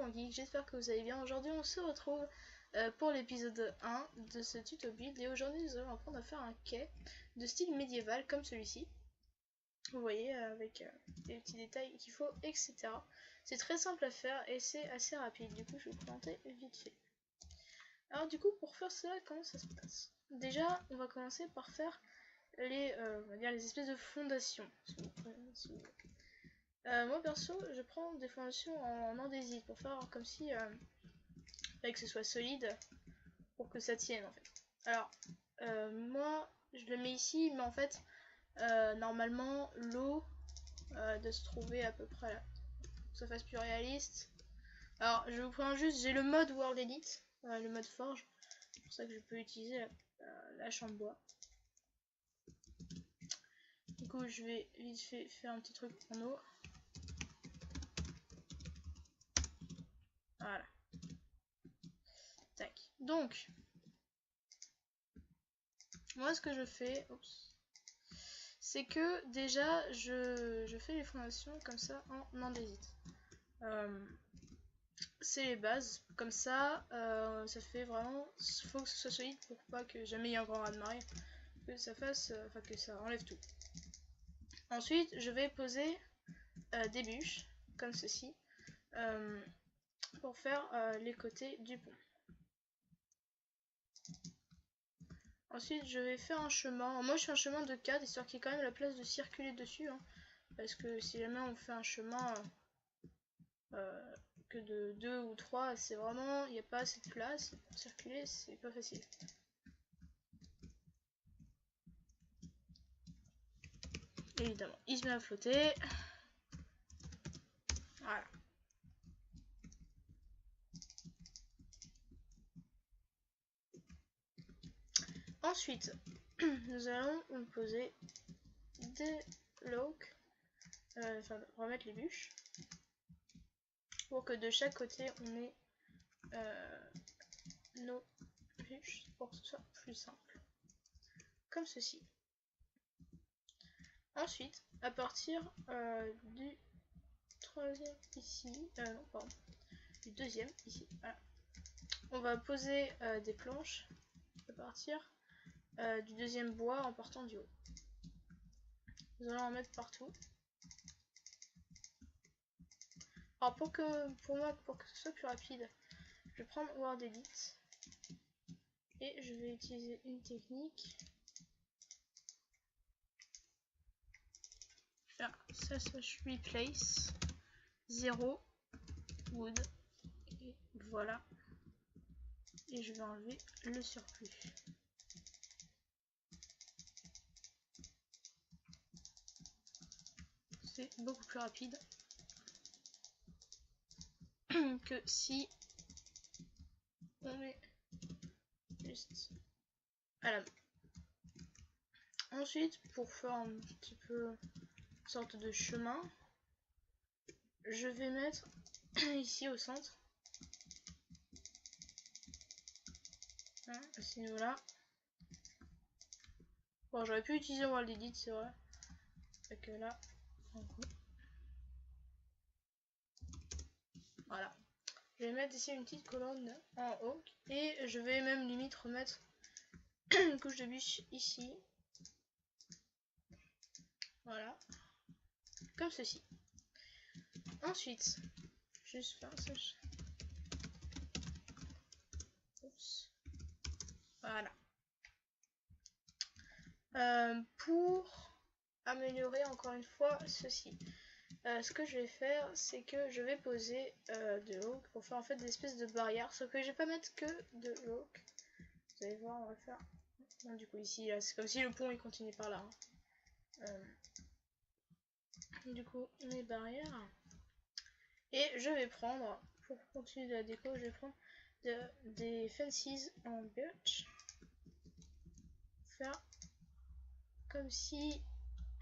Complètement Geek, j'espère que vous allez bien. Aujourd'hui on se retrouve pour l'épisode 1 de ce tuto build et aujourd'hui nous allons apprendre à faire un quai de style médiéval comme celui-ci. Vous voyez avec les petits détails qu'il faut, etc. C'est très simple à faire et c'est assez rapide, du coup je vais vous présenter vite fait. Alors du coup pour faire cela, comment ça se passe? Déjà on va commencer par faire les, on va dire les espèces de fondations. Moi perso je prends des fondations en andésite pour faire comme si que ce soit solide pour que ça tienne en fait. Alors moi je le mets ici mais en fait normalement l'eau doit se trouver à peu près là pour que ça fasse plus réaliste. Alors je vous prends juste, j'ai le mode World Edit, le mode forge, c'est pour ça que je peux utiliser la chambre bois. Du coup je vais vite fait faire un petit truc en eau. Voilà. Tac. Donc, moi ce que je fais, c'est que déjà je fais les fondations comme ça en andésite. C'est les bases, comme ça, ça fait vraiment, faut que ce soit solide pour pas que jamais il y ait un grand raz-de-marée, que ça fasse, enfin que ça enlève tout. Ensuite, je vais poser des bûches, comme ceci, pour faire les côtés du pont. Ensuite, je vais faire un chemin. Moi, je fais un chemin de 4, histoire qu'il y ait quand même la place de circuler dessus. Hein, parce que si jamais on fait un chemin que de 2 ou 3, c'est vraiment, il n'y a pas assez de place. Pour circuler, c'est pas facile. Évidemment, il se met à flotter. Voilà. Ensuite, nous allons poser des logs, enfin remettre les bûches, pour que de chaque côté on ait nos bûches, pour que ce soit plus simple. Comme ceci. Ensuite, à partir du troisième ici, non pardon, du deuxième ici, voilà. On va poser des planches à partir du deuxième bois en partant du haut. Nous allons en mettre partout. Alors pour que ce soit plus rapide, je vais prendre World Edit et je vais utiliser une technique. Faire ça replace 0 wood et voilà. Et je vais enlever le surplus. C'est beaucoup plus rapide que si on met juste à la main. Ensuite, pour faire un petit peu une sorte de chemin, je vais mettre ici au centre, hein, à ce niveau-là. Bon, j'aurais pu utiliser World Edit, c'est vrai. Fait que là, voilà. Je vais mettre ici une petite colonne en haut et je vais même limite remettre une couche de bûche ici. Voilà. Comme ceci. Ensuite, juste faire ça. Oups. Voilà. Pour améliorer encore une fois ceci, ce que je vais faire, c'est que je vais poser de l'eau pour faire en fait des espèces de barrières, sauf que je vais pas mettre que de l'eau. Vous allez voir, on va faire. Bon, du coup ici, c'est comme si le pont il continue par là. Hein. Du coup, mes barrières. Et je vais prendre, pour continuer de la déco, je vais prendre des fences en birch. Faire comme si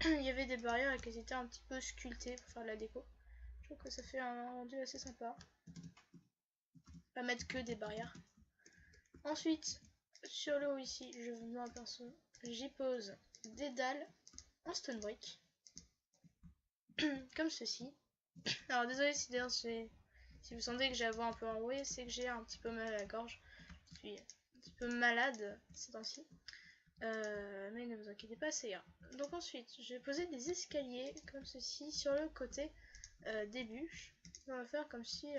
il y avait des barrières et qu'elles étaient un petit peu sculptées pour faire de la déco. Je trouve que ça fait un rendu assez sympa. Pas mettre que des barrières. Ensuite, sur le haut ici, je me mets un pinceau. J'y pose des dalles en stone brick. Comme ceci. Alors désolé si d'ailleurs Si vous sentez que j'ai la voix un peu enrouée, c'est que j'ai un petit peu mal à la gorge. Je suis un petit peu malade ces temps-ci. Mais ne vous inquiétez pas, c'est ira. Donc ensuite, je vais poser des escaliers comme ceci sur le côté des bûches. On va faire comme si,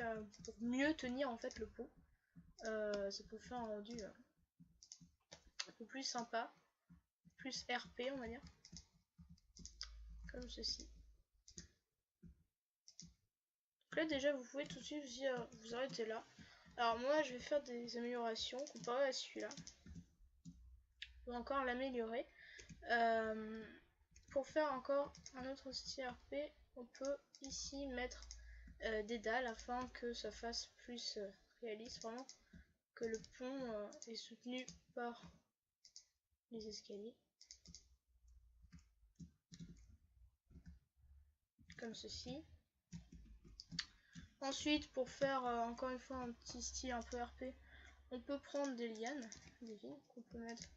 pour mieux tenir en fait le pot, ça peut faire un rendu un peu plus sympa, plus RP on va dire, comme ceci. Donc là déjà vous pouvez tout de suite vous arrêter là. Alors moi je vais faire des améliorations comparé à celui-là. Je vais encore l'améliorer. Pour faire encore un autre style RP, on peut ici mettre des dalles afin que ça fasse plus réaliste, vraiment que le pont est soutenu par les escaliers. Comme ceci. Ensuite, pour faire encore une fois un petit style un peu RP, on peut prendre des lianes, des vignes qu'on peut mettre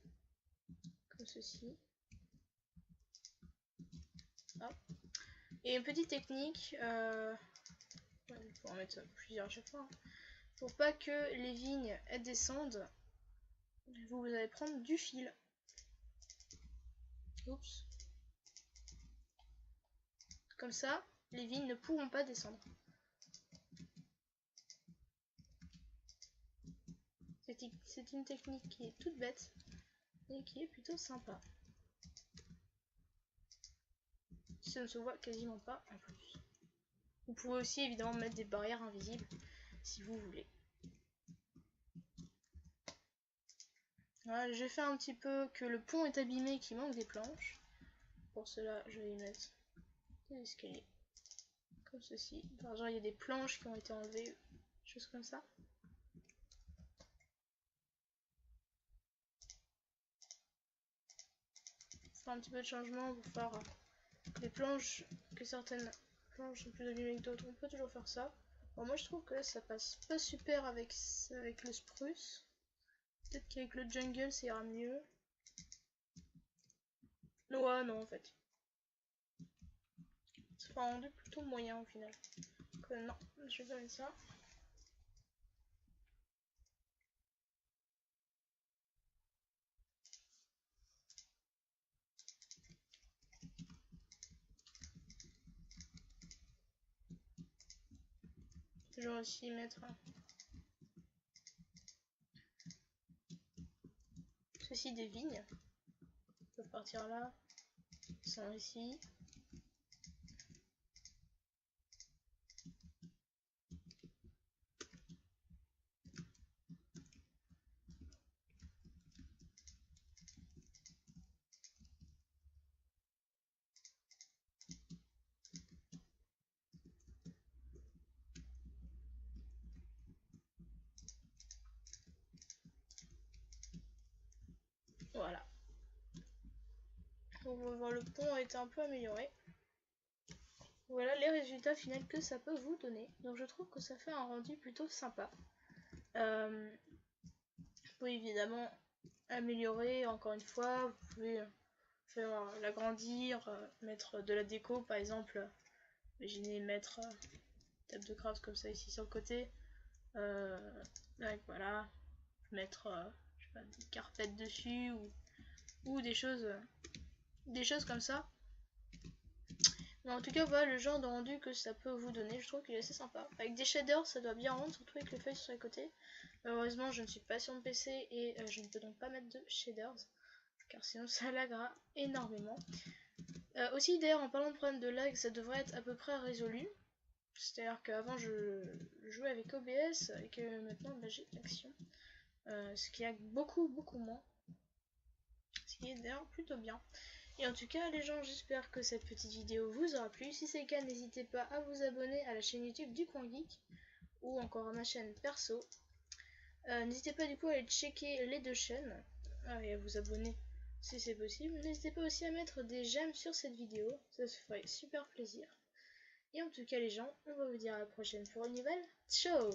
comme ceci. Hop. Et une petite technique, on va en mettre plusieurs à chaque fois, hein. Pour pas que les vignes elles descendent, vous allez prendre du fil. Oups. Comme ça, les vignes ne pourront pas descendre. C'est une technique qui est toute bête et qui est plutôt sympa. Ça ne se voit quasiment pas en plus. Vous pouvez aussi évidemment mettre des barrières invisibles si vous voulez. Voilà, j'ai fait un petit peu que le pont est abîmé et qu'il manque des planches. Pour cela, je vais y mettre des escaliers. Comme ceci. Par exemple, il y a des planches qui ont été enlevées, choses comme ça. Faire un petit peu de changement pour faire des planches, que certaines planches sont plus abîmées que d'autres. On peut toujours faire ça. Bon, moi je trouve que ça passe pas super avec le spruce. Peut-être qu'avec le jungle ça ira mieux. Ouais, non en fait. Ça fera un rendu plutôt moyen au final. Donc, non, je vais pas mettre ça. Je vais aussi mettre ceci des vignes. On peut partir là, sans ici. Voilà. On va voir, le pont a été un peu amélioré. Voilà les résultats finaux que ça peut vous donner. Donc je trouve que ça fait un rendu plutôt sympa. Vous pouvez évidemment améliorer encore une fois. Vous pouvez faire l'agrandir, mettre de la déco par exemple. Imaginez mettre table de craft comme ça ici sur le côté. Avec, voilà, mettre je sais pas, des carpettes dessus ou des choses comme ça. Mais en tout cas voilà le genre de rendu que ça peut vous donner. Je trouve qu'il est assez sympa. Avec des shaders ça doit bien rendre, surtout avec les feuilles sur les côtés. Malheureusement je ne suis pas sur mon PC et je ne peux donc pas mettre de shaders, car sinon ça laguera énormément. Aussi d'ailleurs en parlant de problème de lag, ça devrait être à peu près résolu. C'est-à-dire qu'avant je jouais avec OBS et que maintenant bah, j'ai l'action. Ce qui lag beaucoup moins. Ce qui est d'ailleurs plutôt bien. Et en tout cas les gens, j'espère que cette petite vidéo vous aura plu. Si c'est le cas, n'hésitez pas à vous abonner à la chaîne YouTube du Coin Geek ou encore à ma chaîne perso. N'hésitez pas du coup à aller checker les deux chaînes et à vous abonner si c'est possible. N'hésitez pas aussi à mettre des j'aime sur cette vidéo, ça se ferait super plaisir. Et en tout cas les gens, on va vous dire à la prochaine pour une nouvelle. Ciao.